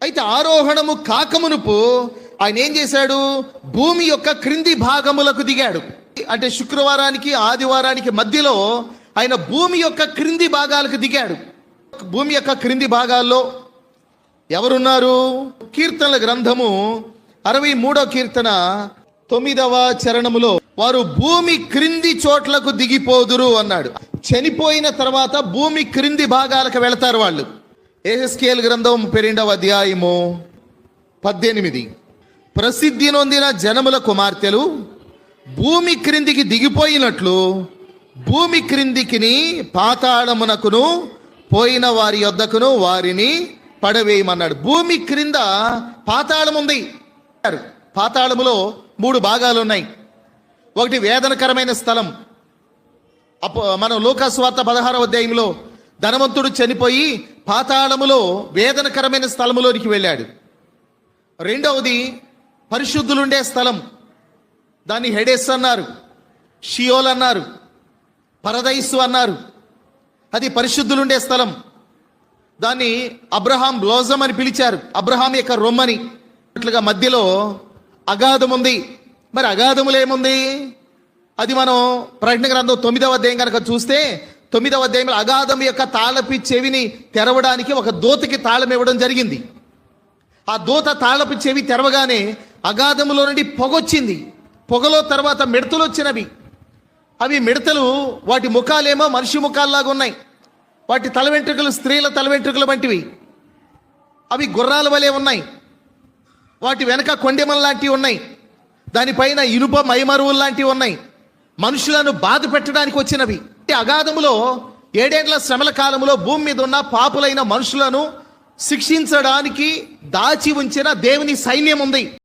అయితే ఆరోహణము కాకమునుపు ఆయన ఏం చేశాడు? భూమి యొక్క క్రింది భాగములకు దిగాడు. అంటే శుక్రవారానికి ఆదివారానికి మధ్యలో ఆయన భూమి యొక్క క్రింది భాగాలకు దిగాడు. భూమి యొక్క క్రింది భాగాల్లో ఎవరున్నారు? కీర్తనల గ్రంథము 63వ కీర్తన 9వ చరణములో వారు భూమి క్రింది చోట్లకు దిగిపోదురు అన్నాడు. చనిపోయిన తర్వాత భూమి క్రింది భాగాలకు వెళతారు వాళ్ళు. యెహెజ్కేలు గ్రంథం 32వ అధ్యాయము 18. ప్రసిద్ధి నొందిన జనముల కుమార్తెలు భూమి క్రిందికి దిగిపోయినట్లు భూమి క్రిందికిని పాతాళమునకును పోయిన వారి యొద్దకును వారిని పడవేయమన్నాడు. భూమి క్రింద పాతాళం ఉంది. పాతాళములో 3 భాగాలు ఉన్నాయి. ఒకటి వేదనకరమైన స్థలం. మనం లూకాసువార్త 16వ అధ్యాయంలో ధనవంతుడు చనిపోయి పాతాళములో వేదనకరమైన స్థలములోనికి వెళ్ళాడు. రెండవది పరిశుద్ధులుండే స్థలం. దాన్ని హెడెస్ అన్నారు, షియోల్ అన్నారు, పరదైసు అన్నారు. అది పరిశుద్ధులుండే స్థలం. దాన్ని అబ్రహాం బ్లోజం అని పిలిచారు, అబ్రహాం యొక్క రొమ్మని. అట్లుగా మధ్యలో అగాధం ఉంది. మరి అగాధములు ఏముంది? అది మనం ప్రకటన గ్రంథం 9వ అధ్యాయం కనుక చూస్తే 9వ అధ్యాయంలో అగాధం యొక్క తాళపి చెవిని తెరవడానికి ఒక దూతకి తాళం ఇవ్వడం జరిగింది. ఆ దూత తాళపు చెవి తెరవగానే అగాధములో నుండి పొగొచ్చింది. పొగలో తర్వాత మిడతలు వచ్చినవి. అవి మిడతలు, వాటి ముఖాలేమో మనిషి ముఖాల్లాగా ఉన్నాయి. వాటి తల వెంట్రుకలు స్త్రీల తల వెంట్రుకలు వంటివి. అవి గుర్రాల వలె ఉన్నాయి. వాటి వెనక కొండెమల లాంటివి ఉన్నాయి. దానిపైన ఇనుప మైమరువులు లాంటివి ఉన్నాయి. మనుషులను బాధ పెట్టడానికి వచ్చినవి. అగాధములో 7 ఏళ్ల శ్రమల కాలంలో భూమి మీద ఉన్న పాపులైన మనుషులను శిక్షించడానికి దాచి ఉంచిన దేవుని సైన్యం ఉంది.